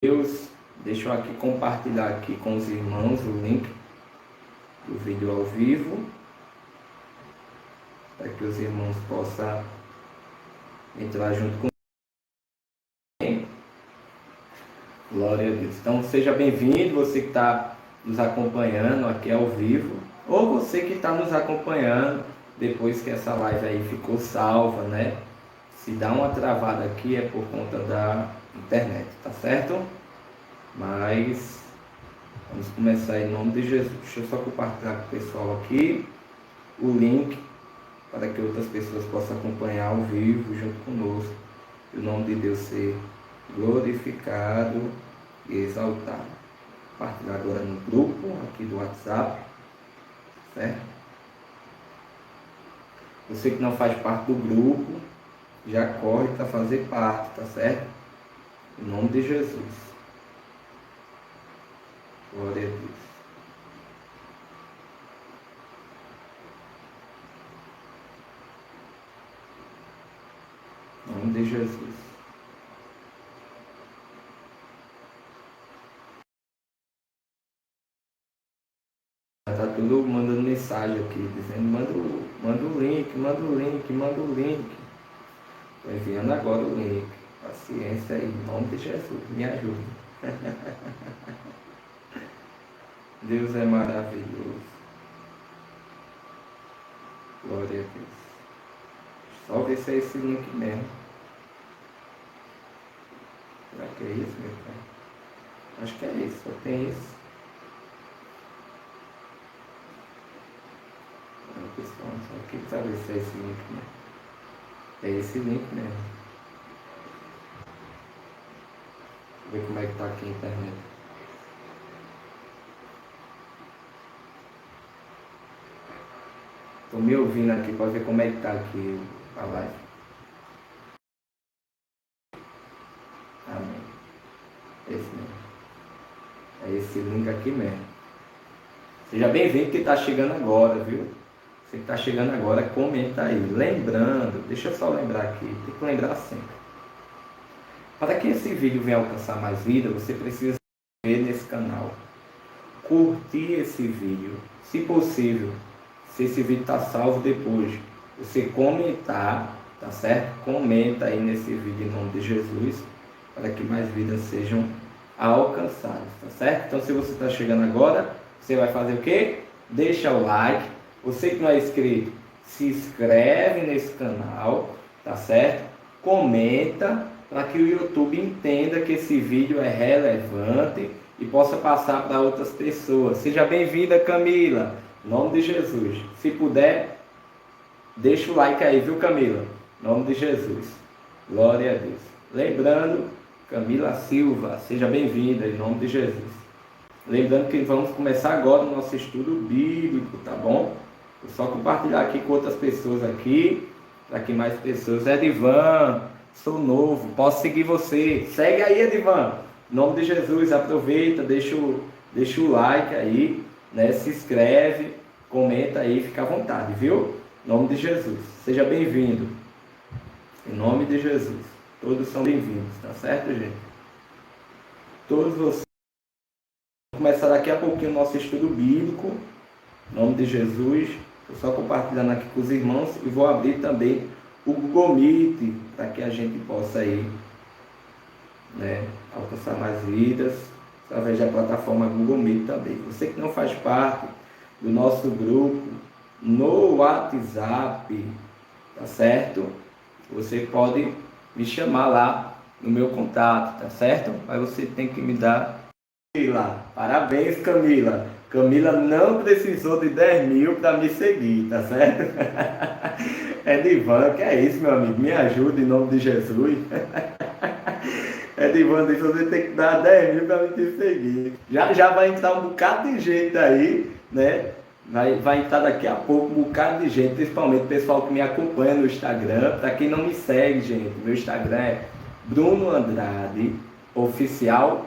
Deus, deixa eu aqui compartilhar aqui com os irmãos o link do vídeo ao vivo, para que os irmãos possam entrar junto comigo. Glória a Deus. Então seja bem-vindo, você que está nos acompanhando aqui ao vivo, ou você que está nos acompanhando depois que essa live aí ficou salva, né? Se dá uma travada aqui é por conta da internet, tá certo? Mas vamos começar em nome de Jesus. Deixa eu só compartilhar com o pessoal aqui o link para que outras pessoas possam acompanhar ao vivo junto conosco. E o nome de Deus ser glorificado e exaltado. Compartilhar agora no grupo aqui do WhatsApp, certo? Você que não faz parte do grupo, já corre para fazer parte, tá certo? Em nome de Jesus. Glória a Deus. Em nome de Jesus. Está tudo mandando mensagem aqui, dizendo, manda o link, manda o link, manda o link. Estou enviando agora o link. Paciência aí, em nome de Jesus, me ajude. Deus é maravilhoso. Glória a Deus. Só ver se é esse link mesmo. Será que é isso, meu pai? Acho que é isso, só tem isso. Pessoal, só aqui para ver se é esse link mesmo. É esse link mesmo. Deixa eu ver como é que tá aqui a internet. Estou me ouvindo aqui para ver como é que tá aqui a live. Amém. Esse mesmo. É esse link aqui mesmo. Seja bem-vindo que está chegando agora, viu? Você que está chegando agora, comenta aí. Lembrando, deixa eu só lembrar aqui, tem que lembrar sempre. Para que esse vídeo venha alcançar mais vida, você precisa se inscrever nesse canal. Curtir esse vídeo, se possível. Se esse vídeo está salvo depois, você comentar, tá certo? Comenta aí nesse vídeo em nome de Jesus, para que mais vidas sejam alcançadas, tá certo? Então se você está chegando agora, você vai fazer o quê? Deixa o like. Você que não é inscrito, se inscreve nesse canal, tá certo? Comenta, para que o YouTube entenda que esse vídeo é relevante e possa passar para outras pessoas. Seja bem-vinda, Camila. Em nome de Jesus. Se puder, deixa o like aí, viu, Camila? Em nome de Jesus. Glória a Deus. Lembrando, Camila Silva, seja bem-vinda, em nome de Jesus. Lembrando que vamos começar agora o nosso estudo bíblico, tá bom? Vou só compartilhar aqui com outras pessoas aqui, para que mais pessoas. Edivan, sou novo, posso seguir você. Segue aí, Edivan. Em nome de Jesus, aproveita, deixa o like aí, né? Se inscreve, comenta aí, fica à vontade, viu? Em nome de Jesus. Seja bem-vindo. Em nome de Jesus. Todos são bem-vindos, tá certo, gente? Todos vocês. Vamos começar daqui a pouquinho o nosso estudo bíblico. Em nome de Jesus. Estou só compartilhando aqui com os irmãos e vou abrir também o Google Meet para que a gente possa aí, né, alcançar mais vidas através da plataforma Google Meet também. Você que não faz parte do nosso grupo no WhatsApp, tá certo? Você pode me chamar lá no meu contato, tá certo? Mas você tem que me dar. Camila, parabéns, Camila. Camila não precisou de 10 mil para me seguir, tá certo? Edivan, que é isso, meu amigo? Me ajuda em nome de Jesus. Edivan disse, você tem que dar 10 mil para me te seguir. Já vai entrar um bocado de gente aí, né? Vai entrar daqui a pouco um bocado de gente, principalmente o pessoal que me acompanha no Instagram. Para quem não me segue, gente, meu Instagram é Bruno Andrade Oficial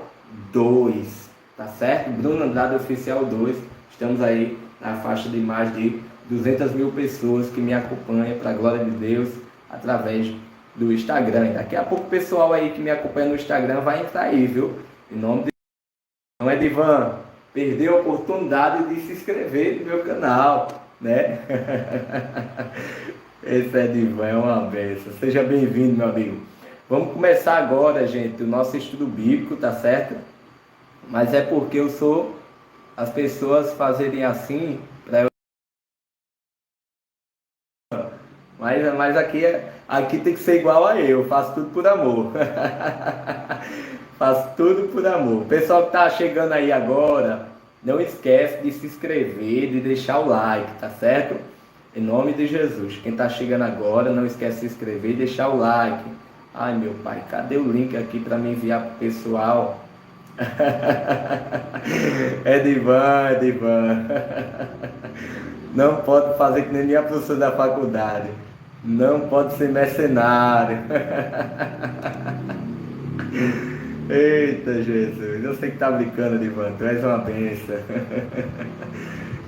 2, tá certo? Bruno Andrade Oficial 2. Estamos aí na faixa de mais de 200 mil pessoas que me acompanham, para a glória de Deus, através do Instagram. Daqui a pouco o pessoal aí que me acompanha no Instagram vai entrar aí, viu? Em nome de... Não é, Divan? Perdeu a oportunidade de se inscrever no meu canal, né? Esse é Divan, é uma benção. Seja bem-vindo, meu amigo. Vamos começar agora, gente, o nosso estudo bíblico, tá certo? Mas é porque eu sou as pessoas fazerem assim, para eu... Mas aqui tem que ser igual a eu, faço tudo por amor. Faço tudo por amor. Pessoal que tá chegando aí agora, não esquece de se inscrever, de deixar o like, tá certo? Em nome de Jesus. Quem tá chegando agora, não esquece de se inscrever e deixar o like. Ai, meu pai, cadê o link aqui para me enviar pro pessoal? É Divan, é Divan. Não pode fazer que nem minha professora da faculdade. Não pode ser mercenário. Eita Jesus, eu sei que tá brincando, Divan, tu és uma benção.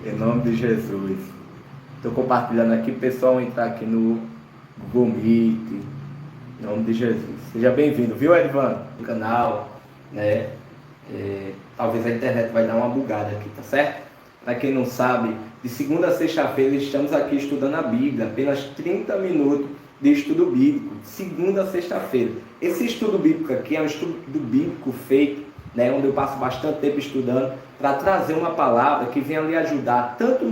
Em nome de Jesus. Estou compartilhando aqui, o pessoal entrar aqui no Google Meet. Em nome de Jesus. Seja bem-vindo, viu, Edvan? No canal, né? Talvez a internet vai dar uma bugada aqui, tá certo? Para quem não sabe, de segunda a sexta-feira estamos aqui estudando a Bíblia, apenas 30 minutos de estudo bíblico, de segunda a sexta-feira. Esse estudo bíblico aqui é um estudo bíblico feito, né, onde eu passo bastante tempo estudando, para trazer uma palavra que venha lhe ajudar, tanto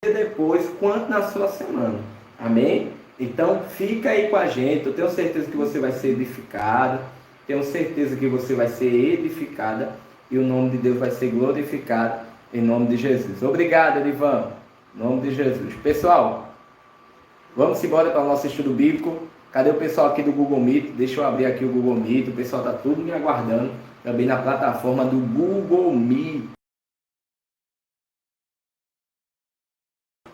depois quanto na sua semana. Amém? Então fica aí com a gente, eu tenho certeza que você vai ser edificado, tenho certeza que você vai ser edificada e o nome de Deus vai ser glorificado em nome de Jesus. Obrigado, Edivan, em nome de Jesus. Pessoal, vamos embora para o nosso estudo bíblico. Cadê o pessoal aqui do Google Meet? Deixa eu abrir aqui o Google Meet, o pessoal está tudo me aguardando também na plataforma do Google Meet.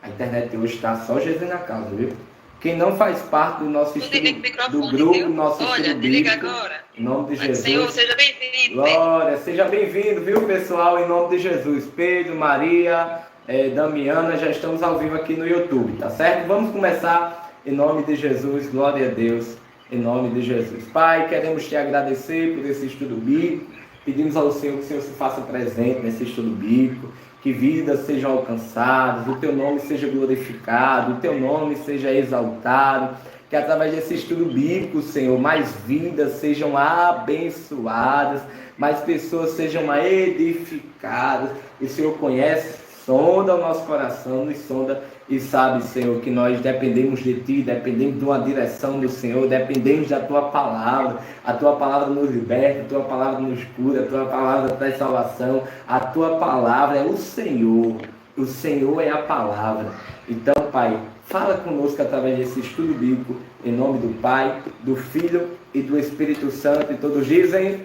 A internet hoje está só Jesus na casa, viu? Quem não faz parte do nosso estudo, do grupo, nosso estudo bíblico, agora. Em nome de Jesus. Senhor, seja bem-vindo. Glória, seja bem-vindo, viu, pessoal? Em nome de Jesus. Pedro, Maria, Damiana, já estamos ao vivo aqui no YouTube, tá certo? Vamos começar em nome de Jesus. Glória a Deus, em nome de Jesus. Pai, queremos te agradecer por esse estudo bíblico. Pedimos ao Senhor que o Senhor se faça presente nesse estudo bíblico. Que vidas sejam alcançadas, o teu nome seja glorificado, o teu nome seja exaltado, que através desse estudo bíblico, Senhor, mais vidas sejam abençoadas, mais pessoas sejam edificadas. O Senhor conhece, sonda o nosso coração, nos sonda e sabe, Senhor, que nós dependemos de Ti, dependemos de uma direção do Senhor, dependemos da Tua palavra. A Tua palavra nos liberta, a Tua palavra nos cura, a Tua palavra traz salvação, a Tua palavra é o Senhor é a palavra. Então, Pai, fala conosco através desse estudo bíblico, em nome do Pai, do Filho e do Espírito Santo, e todos dizem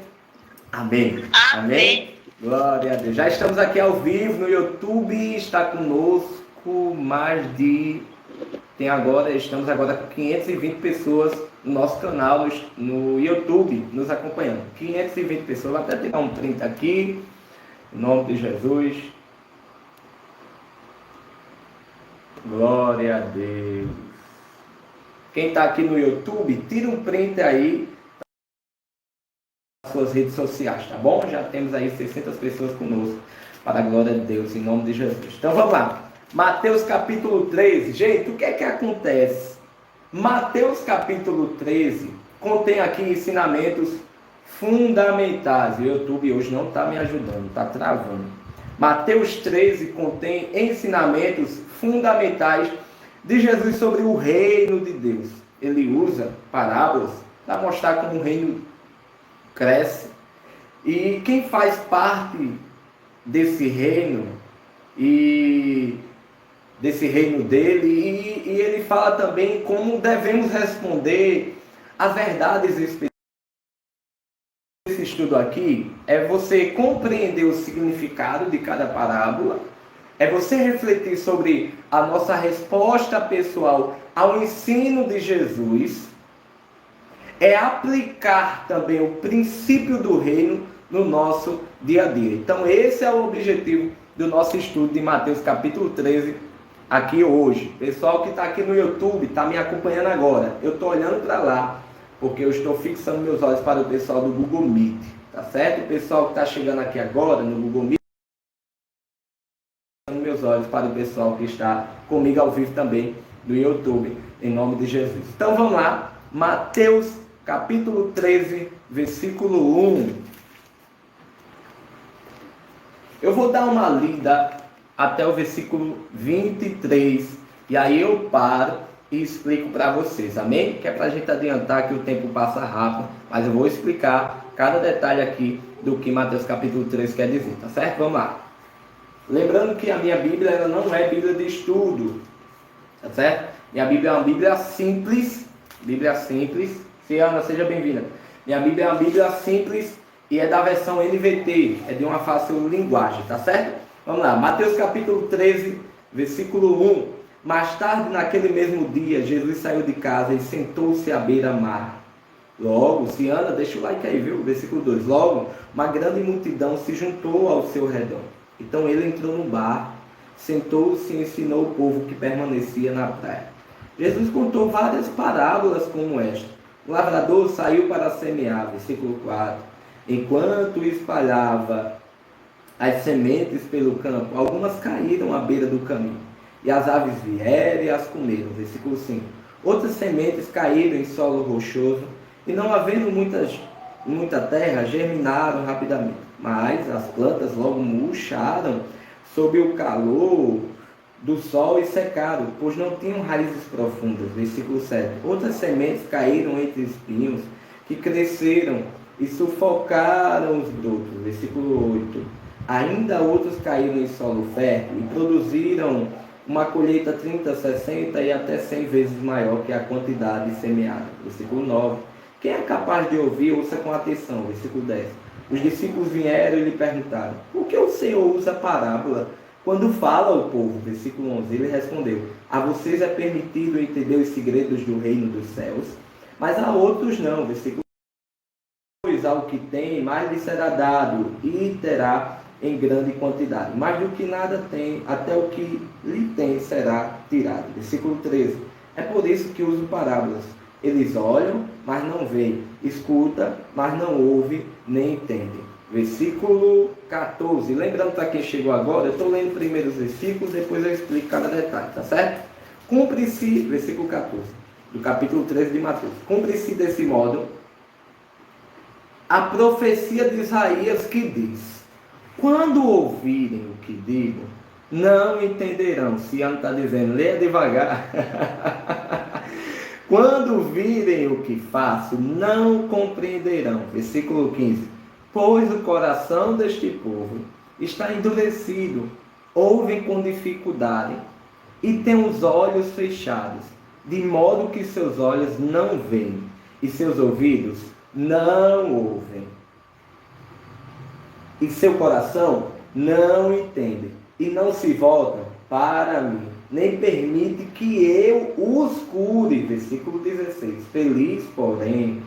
amém. Amém. Glória a Deus. Já estamos aqui ao vivo no YouTube, está conosco estamos agora com 520 pessoas no nosso canal, no YouTube, nos acompanhando. 520 pessoas, vou até pegar um print aqui, em nome de Jesus. Glória a Deus. Quem está aqui no YouTube, tira um print aí nas suas redes sociais, tá bom? Já temos aí 600 pessoas conosco, para a glória de Deus, em nome de Jesus. Então vamos lá. Mateus capítulo 13. Gente, o que é que acontece? Mateus capítulo 13 contém aqui ensinamentos fundamentais. O YouTube hoje não está me ajudando, está travando. Mateus 13 contém ensinamentos fundamentais de Jesus sobre o reino de Deus. Ele usa parábolas para mostrar como o reino cresce. E quem faz parte desse reino dele, e ele fala também como devemos responder às verdades espirituais. Esse estudo aqui é você compreender o significado de cada parábola, é você refletir sobre a nossa resposta pessoal ao ensino de Jesus, é aplicar também o princípio do reino no nosso dia a dia. Então esse é o objetivo do nosso estudo de Mateus capítulo 13, aqui hoje. Pessoal que está aqui no YouTube, está me acompanhando agora, eu estou olhando para lá, porque eu estou fixando meus olhos para o pessoal do Google Meet, tá certo? O pessoal que está chegando aqui agora no Google Meet, fixando meus olhos para o pessoal que está comigo ao vivo também no YouTube, em nome de Jesus. Então vamos lá, Mateus capítulo 13, versículo 1. Eu vou dar uma lida até o versículo 23, e aí eu paro e explico para vocês, amém? Que é para a gente adiantar que o tempo passa rápido, mas eu vou explicar cada detalhe aqui do que Mateus capítulo 13 quer dizer, tá certo? Vamos lá. Lembrando que a minha Bíblia ela não é Bíblia de estudo, tá certo? Minha Bíblia é uma Bíblia simples, Ciana, seja bem-vinda. Minha Bíblia é uma Bíblia simples e é da versão NVT, é de uma fácil linguagem, tá certo? Vamos lá, Mateus capítulo 13, versículo 1. Mais tarde, naquele mesmo dia, Jesus saiu de casa e sentou-se à beira-mar. Logo, Ciana, deixa o like aí, viu? Versículo 2. Logo, uma grande multidão se juntou ao seu redor. Então ele entrou no barco, sentou-se e ensinou o povo que permanecia na praia. Jesus contou várias parábolas como esta. O lavrador saiu para semear, versículo 4. Enquanto espalhava as sementes pelo campo, algumas caíram à beira do caminho, e as aves vieram e as comeram, versículo 5. Outras sementes caíram em solo rochoso, e não havendo muita terra, germinaram rapidamente. Mas as plantas logo murcharam sob o calor do sol e secaram, pois não tinham raízes profundas. Versículo 7. Outras sementes caíram entre espinhos, que cresceram e sufocaram os brotos. Versículo 8. Ainda outros caíram em solo fértil e produziram uma colheita 30, 60 e até 100 vezes maior que a quantidade semeada. Versículo 9. Quem é capaz de ouvir, ouça com atenção. Versículo 10. Os discípulos vieram e lhe perguntaram: por que o Senhor usa parábola quando fala ao povo? Versículo 11. Ele respondeu: a vocês é permitido entender os segredos do reino dos céus, mas a outros não. Versículo 2. Ao que tem, mais lhe será dado, e terá em grande quantidade. Mais do que nada tem, até o que lhe tem será tirado. Versículo 13. É por isso que uso parábolas. Eles olham, mas não veem. Escuta, mas não ouve, nem entendem. Versículo 14. Lembrando para quem chegou agora, eu estou lendo primeiro os versículos, depois eu explico cada detalhe, tá certo? Cumpre-se, versículo 14, do capítulo 13 de Mateus. Cumpre-se desse modo a profecia de Isaías que diz: quando ouvirem o que digo, não entenderão. Ciano está dizendo, leia devagar. Quando virem o que faço, não compreenderão. Versículo 15. Pois o coração deste povo está endurecido, ouvem com dificuldade e têm os olhos fechados, de modo que seus olhos não veem e seus ouvidos não ouvem. E seu coração não entende e não se volta para mim, nem permite que eu os cure. Versículo 16. Feliz, porém,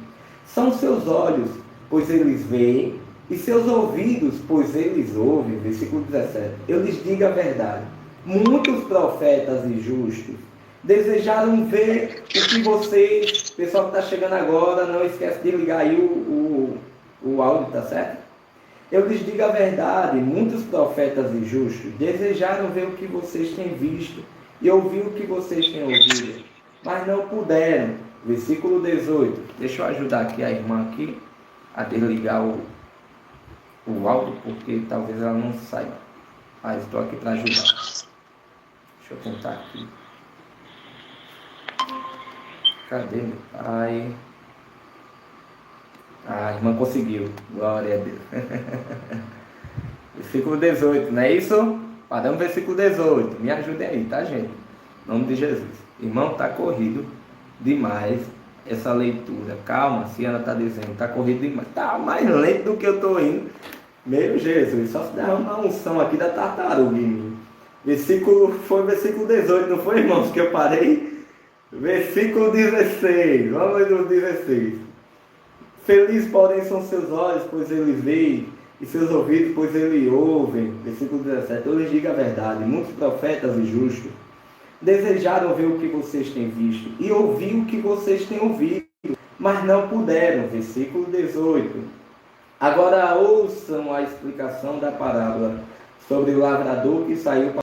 são seus olhos, pois eles veem, e seus ouvidos, pois eles ouvem. Versículo 17. Eu lhes digo a verdade: muitos profetas e justos desejaram ver o que vocês, pessoal que está chegando agora, não esquece de ligar aí o áudio, tá certo? Eu lhes digo a verdade, muitos profetas e justos desejaram ver o que vocês têm visto e ouvir o que vocês têm ouvido, mas não puderam. Versículo 18. Deixa eu ajudar aqui a irmã aqui a desligar o áudio, porque talvez ela não saiba. Mas estou aqui para ajudar. Deixa eu tentar aqui. Cadê meu pai? A irmã conseguiu. Glória a Deus. Versículo 18, não é isso? Paramos versículo 18. Me ajudem aí, tá, gente? Em nome de Jesus. Irmão, tá corrido demais essa leitura. Calma, a Ciana tá dizendo, tá corrido demais. Tá mais lento do que eu tô indo. Meu Jesus, só se der uma unção aqui da tartaruga em mim. Foi versículo 18, não foi, irmãos, que eu parei? Versículo 16. Vamos ler do 16. Felizes, porém, são seus olhos, pois eles veem, e seus ouvidos, pois eles ouvem. Versículo 17. Eu lhes digo a verdade, muitos profetas e justos desejaram ver o que vocês têm visto e ouvir o que vocês têm ouvido, mas não puderam. Versículo 18. Agora ouçam a explicação da parábola sobre o lavrador que saiu para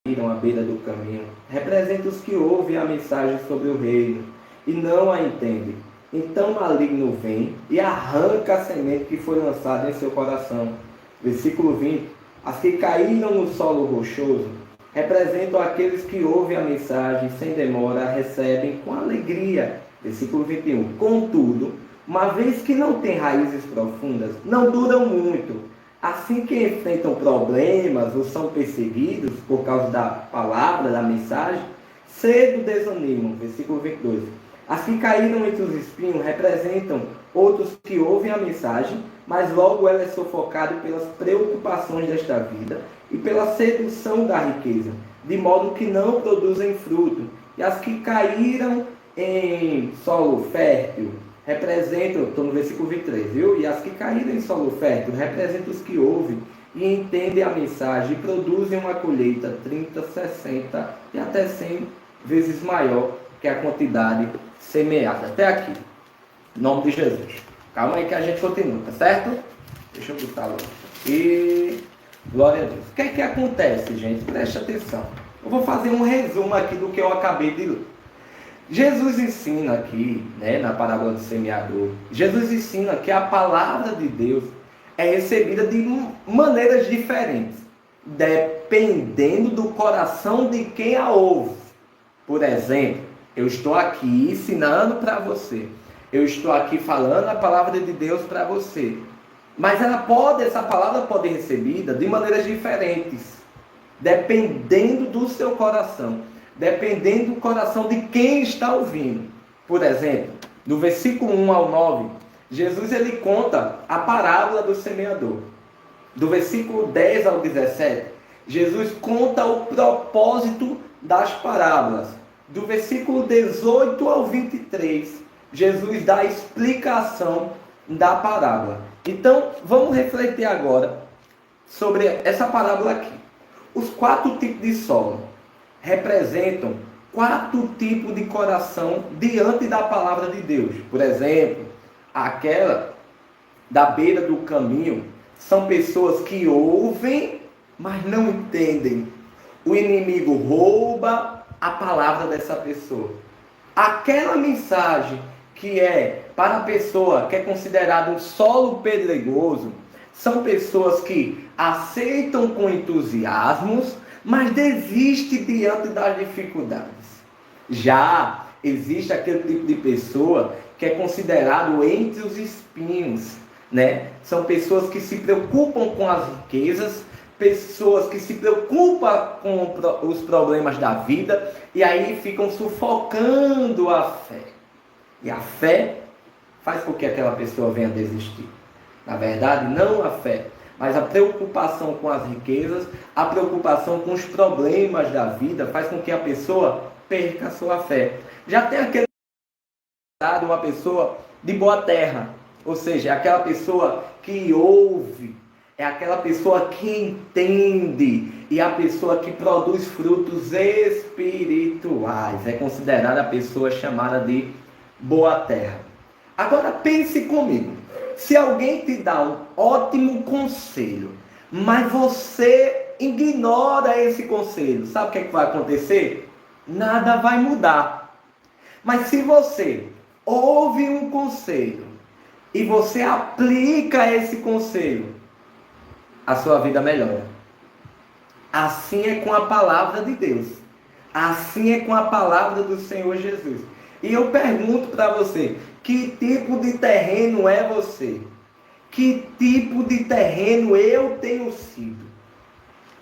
à beira do caminho. Representa os que ouvem a mensagem sobre o reino e não a entendem. Então o maligno vem e arranca a semente que foi lançada em seu coração. Versículo 20. As que caíram no solo rochoso representam aqueles que ouvem a mensagem sem demora, recebem com alegria. Versículo 21. Contudo, uma vez que não têm raízes profundas, não duram muito. Assim que enfrentam problemas ou são perseguidos por causa da palavra, da mensagem, cedo desanimam. Versículo 22. As que caíram entre os espinhos representam outros que ouvem a mensagem, mas logo ela é sufocada pelas preocupações desta vida e pela sedução da riqueza, de modo que não produzem fruto. E as que caíram em solo fértil representam, estou no versículo 23, viu? E as que caíram em solo fértil representam os que ouvem e entendem a mensagem e produzem uma colheita 30, 60 e até 100 vezes maior que a quantidade semeada. Até aqui. Em nome de Jesus. Calma aí que a gente continua, tá certo? Deixa eu botar logo. E glória a Deus. O que é que acontece, gente? Preste atenção. Eu vou fazer um resumo aqui do que eu acabei de ler. Jesus ensina aqui, na parábola do semeador, Jesus ensina que a palavra de Deus é recebida de maneiras diferentes, dependendo do coração de quem a ouve. Por exemplo, eu estou aqui ensinando para você, eu estou aqui falando a palavra de Deus para você, mas essa palavra pode ser recebida de maneiras diferentes, dependendo do seu coração. Dependendo do coração de quem está ouvindo. Por exemplo, no versículo 1 ao 9, Jesus ele conta a parábola do semeador. Do versículo 10 ao 17, Jesus conta o propósito das parábolas. Do versículo 18 ao 23, Jesus dá a explicação da parábola. Então, vamos refletir agora sobre essa parábola aqui. Os 4 tipos de solo representam 4 tipos de coração diante da palavra de Deus. Por exemplo, aquela da beira do caminho são pessoas que ouvem, mas não entendem. O inimigo rouba a palavra dessa pessoa. Aquela mensagem que é para a pessoa que é considerada um solo pedregoso, são pessoas que aceitam com entusiasmos, mas desiste diante das dificuldades. Já existe aquele tipo de pessoa que é considerado entre os espinhos, São pessoas que se preocupam com as riquezas, pessoas que se preocupam com os problemas da vida e aí ficam sufocando a fé. E a fé faz com que aquela pessoa venha desistir. Na verdade, não a fé, mas a preocupação com as riquezas, a preocupação com os problemas da vida faz com que a pessoa perca a sua fé. Já tem aquele uma pessoa de boa terra, ou seja, é aquela pessoa que ouve, é aquela pessoa que entende e a pessoa que produz frutos espirituais. É considerada a pessoa chamada de boa terra. Agora pense comigo. Se alguém te dá um ótimo conselho, mas você ignora esse conselho, sabe o que vai acontecer? Nada vai mudar. Mas se você ouve um conselho e você aplica esse conselho, a sua vida melhora. Assim é com a palavra de Deus. Assim é com a palavra do Senhor Jesus. E eu pergunto para você, que tipo de terreno é você? Que tipo de terreno eu tenho sido?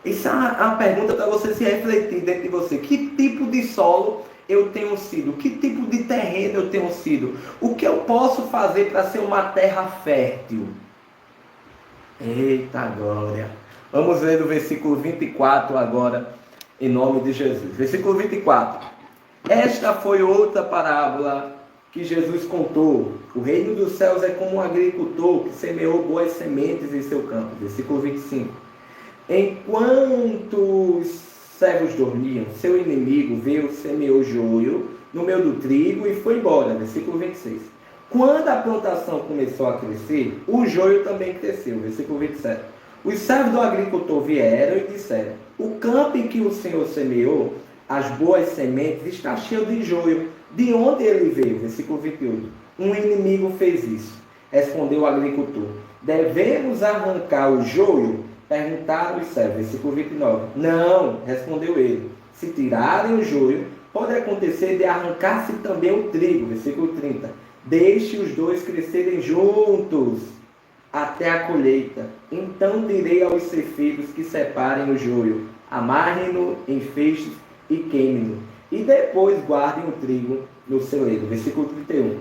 Essa é uma pergunta para você se refletir dentro de você. Que tipo de solo eu tenho sido? Que tipo de terreno eu tenho sido? O que eu posso fazer para ser uma terra fértil? Eita glória! Vamos ler o versículo 24 agora, em nome de Jesus. Versículo 24. Esta foi outra parábola que Jesus contou. O reino dos céus é como um agricultor que semeou boas sementes em seu campo. Versículo 25. Enquanto os servos dormiam, seu inimigo veio, semeou joio no meio do trigo e foi embora. Versículo 26. Quando a plantação começou a crescer, o joio também cresceu. Versículo 27. Os servos do agricultor vieram e disseram: o campo em que o Senhor semeou as boas sementes está cheio de joio. De onde ele veio? Versículo 28. Um inimigo fez isso. Respondeu o agricultor: devemos arrancar o joio? Perguntaram os servos. Versículo 29. Não, respondeu ele. Se tirarem o joio, pode acontecer de arrancar-se também o trigo. Versículo 30. Deixe os dois crescerem juntos até a colheita. Então direi aos ceifeiros que separem o joio, amarrem-no em feixes e queimem-no, e depois guardem o trigo no celeiro. Versículo 31.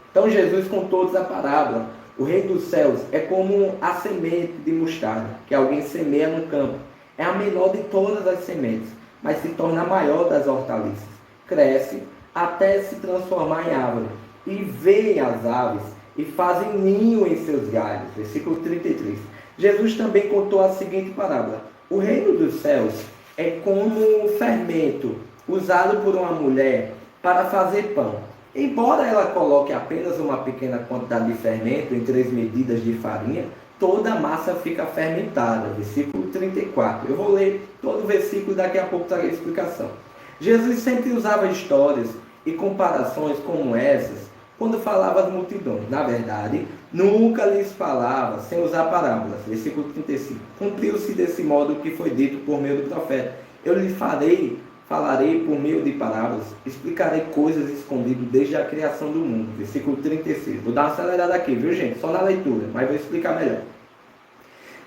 Então Jesus contou-lhes a parábola. O reino dos céus é como a semente de mostarda, que alguém semeia no campo. É a menor de todas as sementes, mas se torna a maior das hortaliças. Cresce até se transformar em árvore. E vêm as aves e fazem ninho em seus galhos. Versículo 33. Jesus também contou a seguinte parábola. O reino dos céus é como um fermento usado por uma mulher para fazer pão. Embora ela coloque apenas uma pequena quantidade de fermento em 3 medidas de farinha, toda a massa fica fermentada. Versículo 34. Eu vou ler todo o versículo e daqui a pouco trarei a explicação. Jesus sempre usava histórias e comparações como essas quando falava às multidões. Na verdade, nunca lhes falava sem usar parábolas. Versículo 35. Cumpriu-se desse modo o que foi dito por meio do profeta. Eu lhe falarei por meio de parábolas, explicarei coisas escondidas desde a criação do mundo. Versículo 36. Vou dar uma acelerada aqui, viu gente? Só na leitura, mas vou explicar melhor.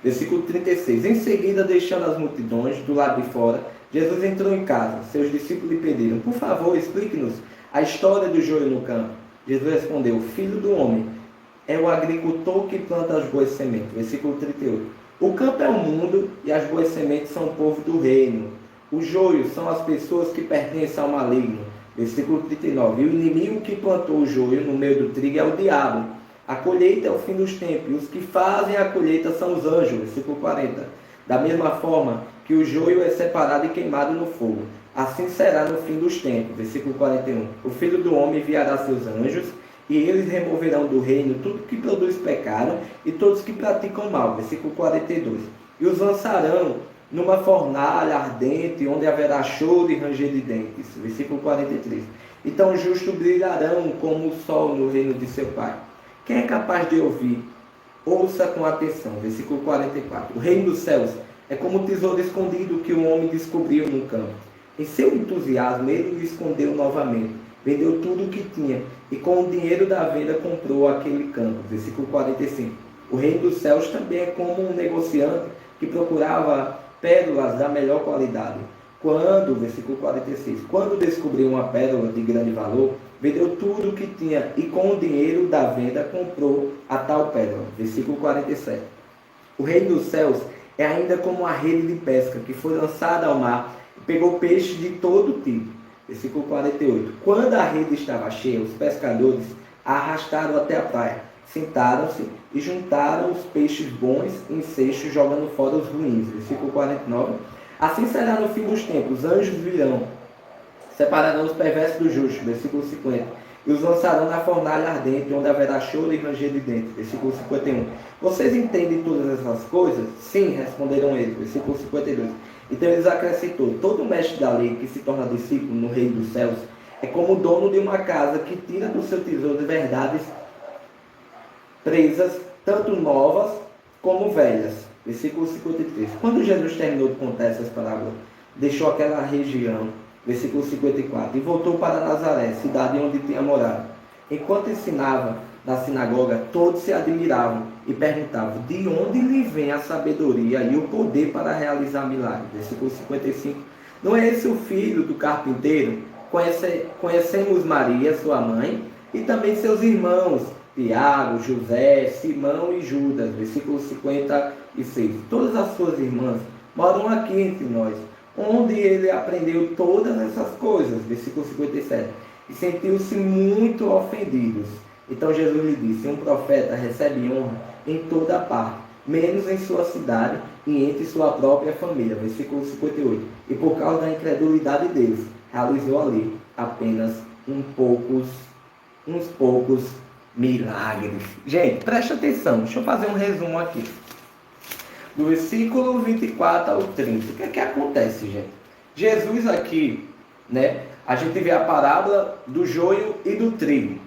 Versículo 36. Em seguida, deixando as multidões do lado de fora, Jesus entrou em casa. Seus discípulos lhe pediram: por favor, explique-nos a história do joio no campo. Jesus respondeu: o filho do homem é o agricultor que planta as boas sementes. Versículo 38. O campo é o mundo e as boas sementes são o povo do reino. O joio são as pessoas que pertencem ao maligno. Versículo 39. E o inimigo que plantou o joio no meio do trigo é o diabo. A colheita é o fim dos tempos. E os que fazem a colheita são os anjos. Versículo 40. Da mesma forma que o joio é separado e queimado no fogo, assim será no fim dos tempos. Versículo 41. O Filho do Homem enviará seus anjos, e eles removerão do reino tudo que produz pecado e todos que praticam mal. Versículo 42. E os lançarão numa fornalha ardente, onde haverá choro e ranger de dentes. Versículo 43. Então os justos brilharão como o sol no reino de seu Pai. Quem é capaz de ouvir, ouça com atenção. Versículo 44. O reino dos céus é como o tesouro escondido que o homem descobriu no campo. Em seu entusiasmo, ele o escondeu novamente. Vendeu tudo o que tinha e com o dinheiro da venda comprou aquele campo. Versículo 45. O reino dos céus também é como um negociante que procurava pérolas da melhor qualidade. Versículo 46. Quando descobriu uma pérola de grande valor, vendeu tudo o que tinha e com o dinheiro da venda comprou a tal pérola. Versículo 47. O reino dos céus é ainda como uma rede de pesca que foi lançada ao mar e pegou peixes de todo tipo. Versículo 48. Quando a rede estava cheia, os pescadores a arrastaram até a praia, sentaram-se e juntaram os peixes bons em cestos, jogando fora os ruins. Versículo 49. Assim será no fim dos tempos. Os anjos virão, separarão os perversos dos justos. Versículo 50. E os lançarão na fornalha ardente, onde haverá choro e ranger de dentes. Versículo 51. Vocês entendem todas essas coisas? Sim, responderam eles. Versículo 52. Então eles acrescentou: todo mestre da lei que se torna discípulo no reino dos céus é como o dono de uma casa que tira do seu tesouro verdades presas, tanto novas como velhas. Versículo 53. Quando Jesus terminou de contar essas parábolas, deixou aquela região. Versículo 54. E voltou para Nazaré, cidade onde tinha morado. Enquanto ensinava na sinagoga, todos se admiravam e perguntavam: de onde lhe vem a sabedoria e o poder para realizar milagres? Versículo 55. Não é esse o filho do carpinteiro? Conhecemos Maria, sua mãe, e também seus irmãos, Tiago, José, Simão e Judas. Versículo 56. Todas as suas irmãs moram aqui entre nós, onde ele aprendeu todas essas coisas. Versículo 57. E sentiu-se muito ofendidos. Então Jesus lhe disse: um profeta recebe honra em toda parte, menos em sua cidade e entre sua própria família. Versículo 58. E por causa da incredulidade deles, realizou ali apenas uns poucos milagres. Gente, preste atenção, deixa eu fazer um resumo aqui. Do versículo 24 ao 30, o que é que acontece, gente? Jesus aqui, né, a gente vê a parábola do joio e do trigo.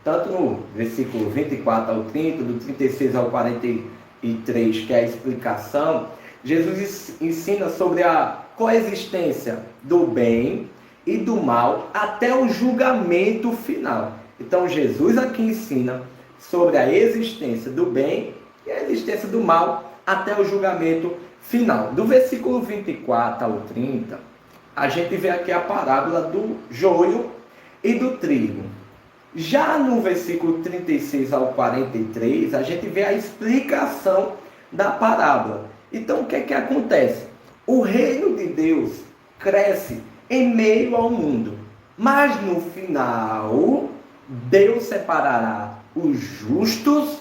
Tanto no versículo 24 ao 30, do 36 ao 43, que é a explicação, Jesus ensina sobre a coexistência do bem e do mal até o julgamento final. Então Jesus aqui ensina sobre a existência do bem e a existência do mal até o julgamento final. Do versículo 24 ao 30, a gente vê aqui a parábola do joio e do trigo. Já no versículo 36 ao 43, a gente vê a explicação da parábola. Então, o que é que acontece? O reino de Deus cresce em meio ao mundo, mas no final, Deus separará os justos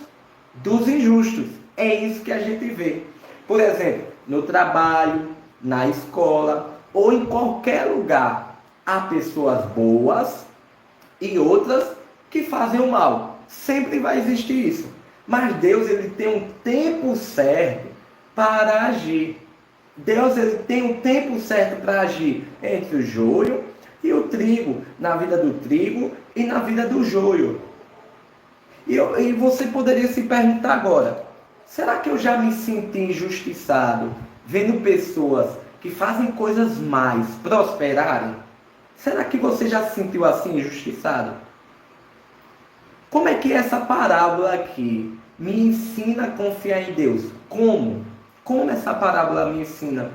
dos injustos. É isso que a gente vê. Por exemplo, no trabalho, na escola ou em qualquer lugar, há pessoas boas e outras que fazem o mal. Sempre vai existir isso. Mas Deus, ele tem um tempo certo para agir. Deus, ele tem um tempo certo para agir entre o joio e o trigo, na vida do trigo e na vida do joio. E você poderia se perguntar agora, será que eu já me senti injustiçado vendo pessoas que fazem coisas mais prosperarem? Será que você já se sentiu assim injustiçado? Como é que essa parábola aqui me ensina a confiar em Deus? Como? Como essa parábola me ensina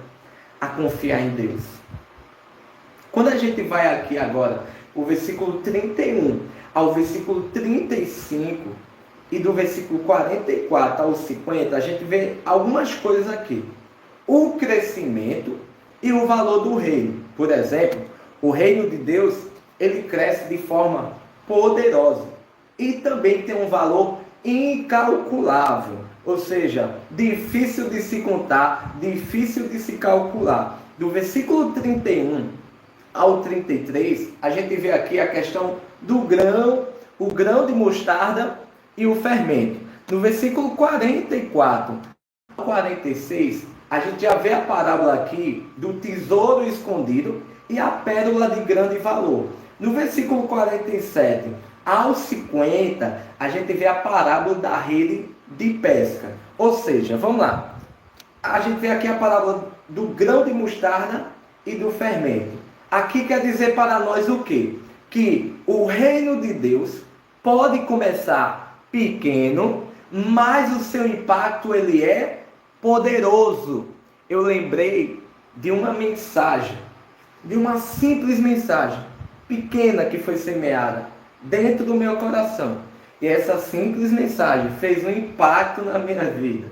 a confiar em Deus? Quando a gente vai aqui agora, o versículo 31 ao versículo 35 e do versículo 44 ao 50, a gente vê algumas coisas aqui. O crescimento e o valor do reino. Por exemplo, o reino de Deus, ele cresce de forma poderosa e também tem um valor incalculável, ou seja, difícil de se contar, difícil de se calcular. Do versículo 31 ao 33, a gente vê aqui a questão do grão, o grão de mostarda e o fermento. No versículo 44 ao 46, a gente já vê a parábola aqui do tesouro escondido e a pérola de grande valor. No versículo 47 ao 50, a gente vê a parábola da rede de pesca. Ou seja, vamos lá. A gente vê aqui a parábola do grão de mostarda e do fermento. Aqui quer dizer para nós o quê? Que o reino de Deus pode começar pequeno, mas o seu impacto ele é poderoso. Eu lembrei de uma mensagem, de uma simples mensagem pequena que foi semeada dentro do meu coração. E essa simples mensagem fez um impacto na minha vida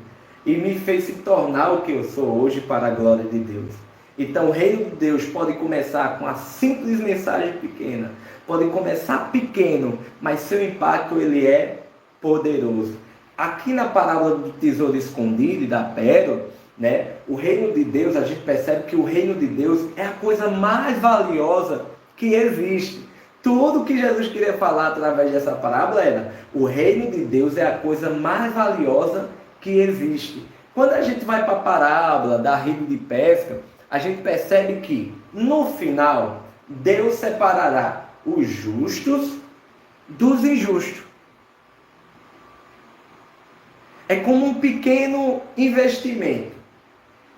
e me fez se tornar o que eu sou hoje para a glória de Deus. Então o reino de Deus pode começar com a simples mensagem pequena, pode começar pequeno, mas seu impacto ele é poderoso. Aqui na parábola do tesouro escondido e da pérola, né, o reino de Deus, a gente percebe que o reino de Deus é a coisa mais valiosa que existe. Tudo que Jesus queria falar através dessa parábola era: o reino de Deus é a coisa mais valiosa que existe. Quando a gente vai para a parábola da rede de pesca, a gente percebe que no final Deus separará os justos dos injustos. É como um pequeno investimento,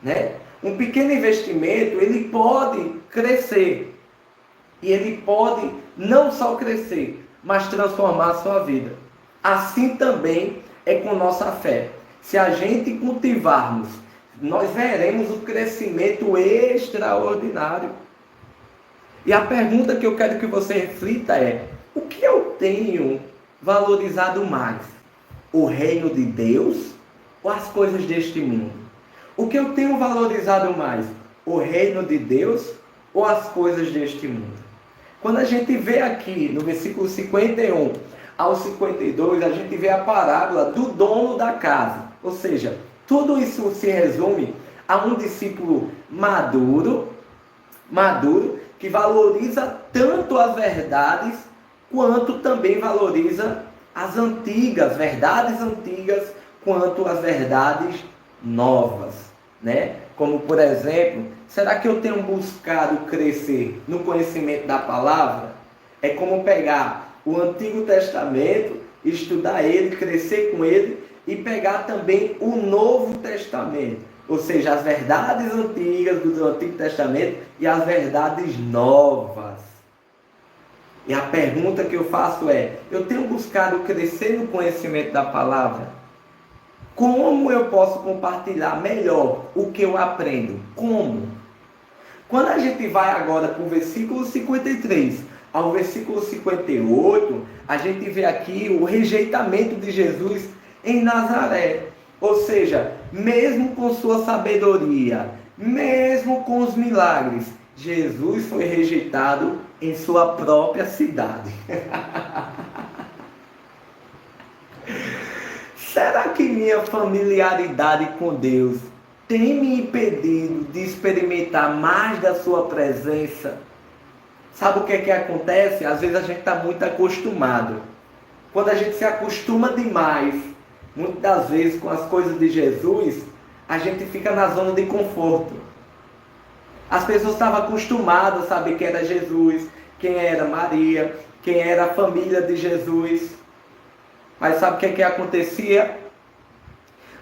né? Um pequeno investimento, ele pode crescer. E ele pode não só crescer, mas transformar a sua vida. Assim também é com nossa fé. Se a gente cultivarmos, nós veremos o crescimento extraordinário. E a pergunta que eu quero que você reflita é: o que eu tenho valorizado mais? O reino de Deus ou as coisas deste mundo? O que eu tenho valorizado mais? O reino de Deus ou as coisas deste mundo? Quando a gente vê aqui no versículo 51 ao 52, a gente vê a parábola do dono da casa. Ou seja, tudo isso se resume a um discípulo maduro, que valoriza tanto as verdades, quanto também valoriza as antigas, verdades antigas, quanto as verdades novas, né? Como, por exemplo, será que eu tenho buscado crescer no conhecimento da palavra? É como pegar o Antigo Testamento, estudar ele, crescer com ele, e pegar também o Novo Testamento, ou seja, as verdades antigas do Antigo Testamento e as verdades novas. E a pergunta que eu faço é: eu tenho buscado crescer no conhecimento da palavra? Como eu posso compartilhar melhor o que eu aprendo? Como? Quando a gente vai agora para o versículo 53 ao versículo 58, a gente vê aqui o rejeitamento de Jesus em Nazaré. Ou seja, mesmo com sua sabedoria, mesmo com os milagres, Jesus foi rejeitado em sua própria cidade. Será que minha familiaridade com Deus tem me impedido de experimentar mais da sua presença? Sabe o que é que acontece? Às vezes a gente está muito acostumado. Quando a gente se acostuma demais, muitas das vezes com as coisas de Jesus, a gente fica na zona de conforto. As pessoas estavam acostumadas a saber quem era Jesus, quem era Maria, quem era a família de Jesus. Mas sabe o que é que acontecia?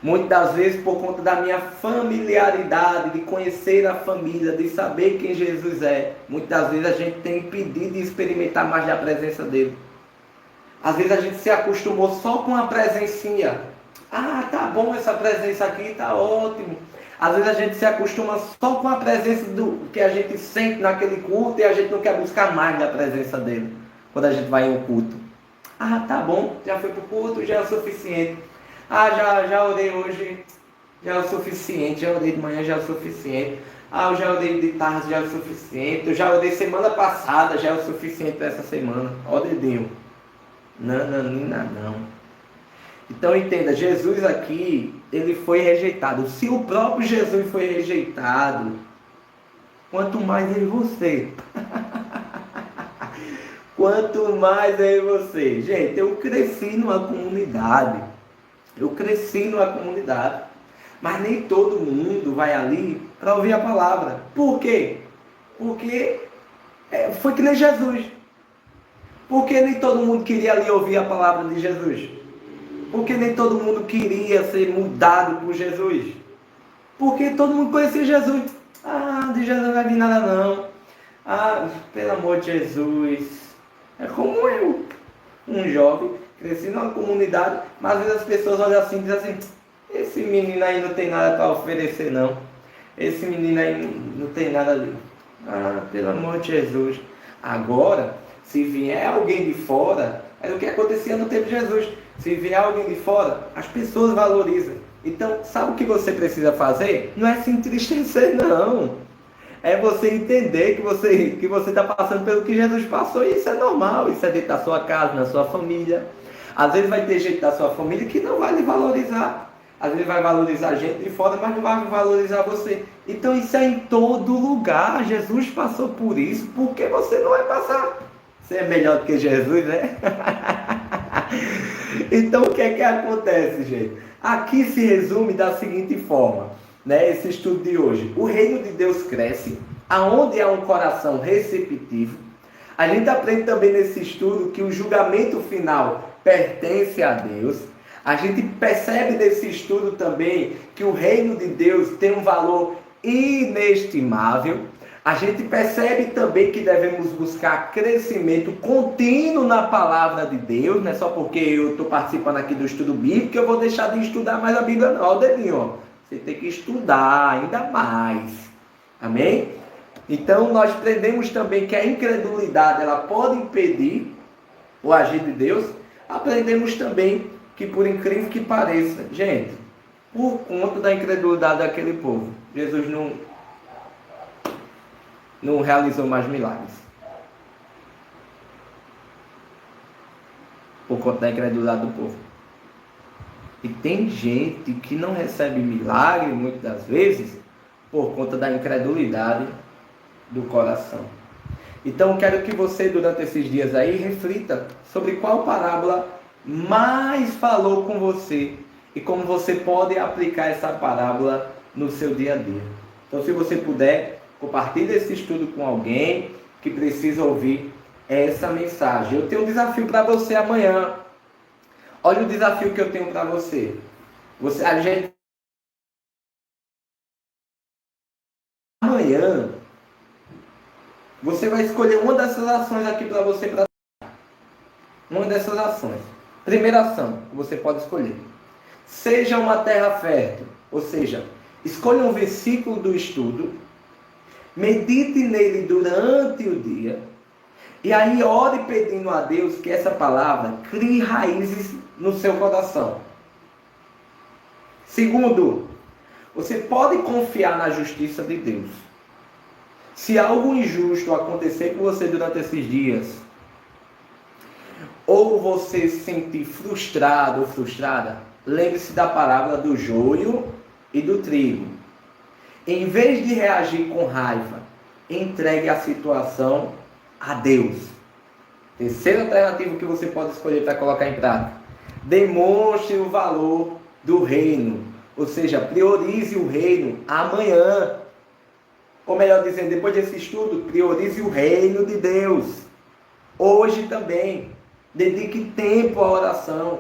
Muitas das vezes, por conta da minha familiaridade, de conhecer a família, de saber quem Jesus é, muitas das vezes a gente tem impedido de experimentar mais da presença dele. Às vezes a gente se acostumou só com a presencinha. Ah, tá bom, essa presença aqui tá ótimo. Às vezes a gente se acostuma só com a presença do que a gente sente naquele culto e a gente não quer buscar mais da presença dele quando a gente vai em um culto. Ah, tá bom, já foi pro culto, já é o suficiente. Ah, já orei hoje, já é o suficiente. Já orei de manhã, já é o suficiente. Ah, eu já orei de tarde, já é o suficiente. Eu já orei semana passada, já é o suficiente para essa semana. Ó dedinho. Não. Então entenda, Jesus aqui, ele foi rejeitado. Se o próprio Jesus foi rejeitado, quanto mais eu e você. Quanto mais eu e você. Gente, eu cresci numa comunidade. Mas nem todo mundo vai ali para ouvir a palavra. Por quê? Porque foi que nem Jesus. Porque nem todo mundo queria ali ouvir a palavra de Jesus. Porque nem todo mundo queria ser mudado por Jesus. Porque todo mundo conhecia Jesus. Ah, de Jesus não vai vir nada não. Ah, pelo amor de Jesus. É como eu, um jovem, cresci numa comunidade, mas às vezes as pessoas olham assim e dizem assim: esse menino aí não tem nada para oferecer não. Esse menino aí não tem nada ali. Ah, pelo amor de Jesus. Agora, se vier alguém de fora, era o que acontecia no tempo de Jesus. Se vier alguém de fora, as pessoas valorizam. Então, sabe o que você precisa fazer? Não é se entristecer, não. É você entender que você está passando pelo que Jesus passou, e isso é normal. Isso é dentro da sua casa, na sua família. Às vezes vai ter gente da sua família que não vai lhe valorizar. Às vezes vai valorizar gente de fora, mas não vai valorizar você. Então isso é em todo lugar. Jesus passou por isso. Por que você não vai passar? Você é melhor do que Jesus, né? Então o que é que acontece, gente? Aqui se resume da seguinte forma, né? Esse estudo de hoje. O reino de Deus cresce aonde há um coração receptivo. A gente aprende também nesse estudo que o julgamento final pertence a Deus. A gente percebe nesse estudo também que o reino de Deus tem um valor inestimável. A gente percebe também que devemos buscar crescimento contínuo na palavra de Deus. Não é só porque eu estou participando aqui do estudo bíblico que eu vou deixar de estudar mais a Bíblia, não. Olha o dedinho, ó. Você tem que estudar ainda mais. Amém? Então nós aprendemos também que a incredulidade ela pode impedir o agir de Deus. Aprendemos também que, por incrível que pareça, gente, por conta da incredulidade daquele povo, Jesus não realizou mais milagres. Por conta da incredulidade do povo. E tem gente que não recebe milagre, muitas das vezes, por conta da incredulidade do coração. Então, quero que você, durante esses dias aí, reflita sobre qual parábola mais falou com você e como você pode aplicar essa parábola no seu dia a dia. Então, se você puder, compartilhe esse estudo com alguém que precisa ouvir essa mensagem. Eu tenho um desafio para você amanhã. Olha o desafio que eu tenho para você. Amanhã, você vai escolher uma dessas ações aqui para você. Uma dessas ações. Primeira ação que você pode escolher. Seja uma terra fértil. Ou seja, escolha um versículo do estudo, medite nele durante o dia, e aí ore pedindo a Deus que essa palavra crie raízes no seu coração. Segundo, você pode confiar na justiça de Deus. Se algo injusto acontecer com você durante esses dias, ou você se sentir frustrado ou frustrada, lembre-se da parábola do joio e do trigo. Em vez de reagir com raiva, entregue a situação a Deus. Terceira alternativa que você pode escolher para colocar em prática. Demonstre o valor do reino. Ou seja, priorize o reino amanhã. Ou melhor dizendo, depois desse estudo, priorize o reino de Deus. Hoje também. Dedique tempo à oração.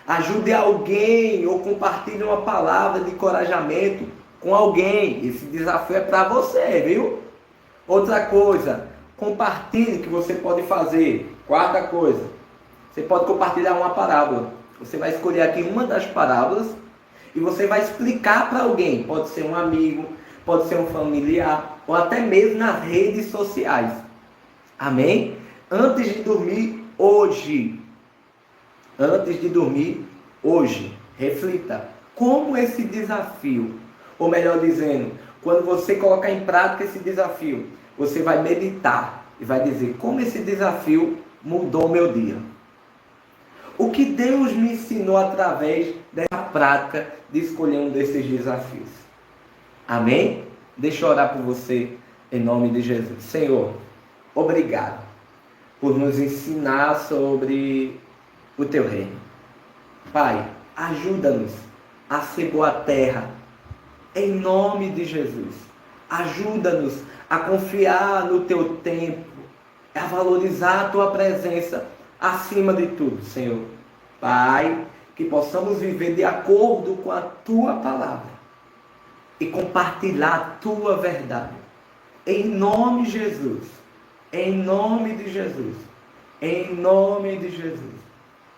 Ajude alguém ou compartilhe uma palavra de encorajamento com alguém. Esse desafio é para você, viu? Outra coisa, compartilhe o que você pode fazer. Quarta coisa, você pode compartilhar uma parábola. Você vai escolher aqui uma das parábolas e você vai explicar para alguém. Pode ser um amigo, pode ser um familiar, ou até mesmo nas redes sociais. Amém? Antes de dormir hoje, reflita como esse desafio, ou melhor dizendo, quando você colocar em prática esse desafio, você vai meditar e vai dizer como esse desafio mudou meu dia. O que Deus me ensinou através dessa prática de escolher um desses desafios. Amém? Deixa eu orar por você em nome de Jesus. Senhor, obrigado por nos ensinar sobre o teu reino. Pai, ajuda-nos a ser boa terra, em nome de Jesus. Ajuda-nos a confiar no teu tempo, a valorizar a tua presença acima de tudo, Senhor. Pai, que possamos viver de acordo com a tua palavra e compartilhar a tua verdade. Em nome de Jesus. Em nome de Jesus. Em nome de Jesus.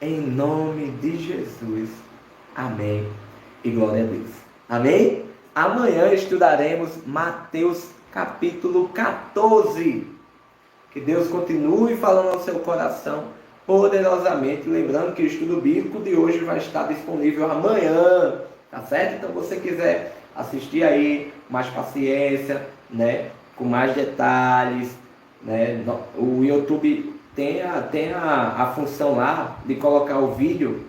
Em nome de Jesus. Amém. E glória a Deus. Amém? Amanhã estudaremos Mateus capítulo 14. Que Deus continue falando ao seu coração poderosamente. Lembrando que o estudo bíblico de hoje vai estar disponível amanhã. Tá certo? Então, se você quiser assistir aí, com mais paciência, né? Com mais detalhes, né? O YouTube tem a função lá de colocar o vídeo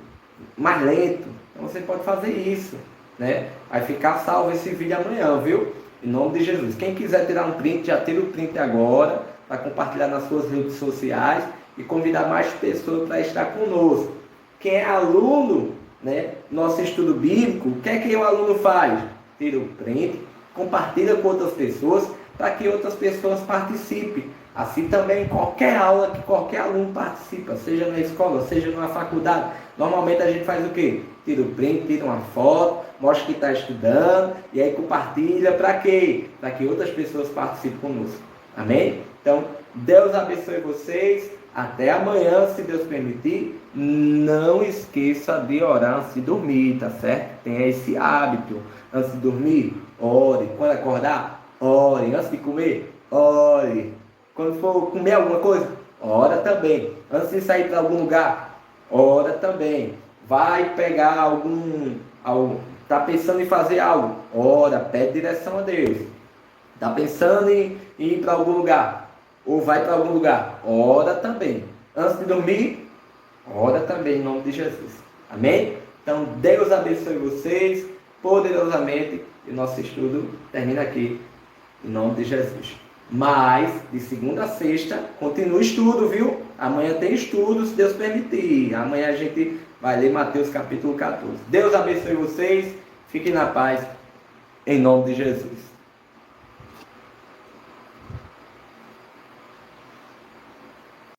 mais lento. Então você pode fazer isso, né? Vai ficar salvo esse vídeo amanhã, viu? Em nome de Jesus. Quem quiser tirar um print, já tira o print agora, para compartilhar nas suas redes sociais e convidar mais pessoas para estar conosco. Quem é aluno, né? Nosso estudo bíblico, o que é que o aluno faz? Tira o print, compartilha com outras pessoas, para que outras pessoas participem. Assim também, qualquer aula que qualquer aluno participa, seja na escola, seja na faculdade, normalmente a gente faz o quê? Tira o print, tira uma foto, mostra que está estudando, e aí compartilha, para quê? Para que outras pessoas participem conosco. Amém? Então, Deus abençoe vocês, até amanhã, se Deus permitir. Não esqueça de orar antes de dormir, tá certo? Tenha esse hábito, antes de dormir, ore, quando acordar, ore, antes de comer, ore. Quando for comer alguma coisa, ora também. Antes de sair para algum lugar, ora também. Vai pegar está pensando em fazer algo, ora, pede direção a Deus. Está pensando em ir para algum lugar, ou vai para algum lugar, ora também. Antes de dormir, ora também em nome de Jesus. Amém? Então, Deus abençoe vocês poderosamente. E nosso estudo termina aqui, em nome de Jesus. Mas, de segunda a sexta, continua o estudo, viu? Amanhã tem estudo, se Deus permitir. Amanhã a gente vai ler Mateus capítulo 14. Deus abençoe vocês. Fiquem na paz, em nome de Jesus.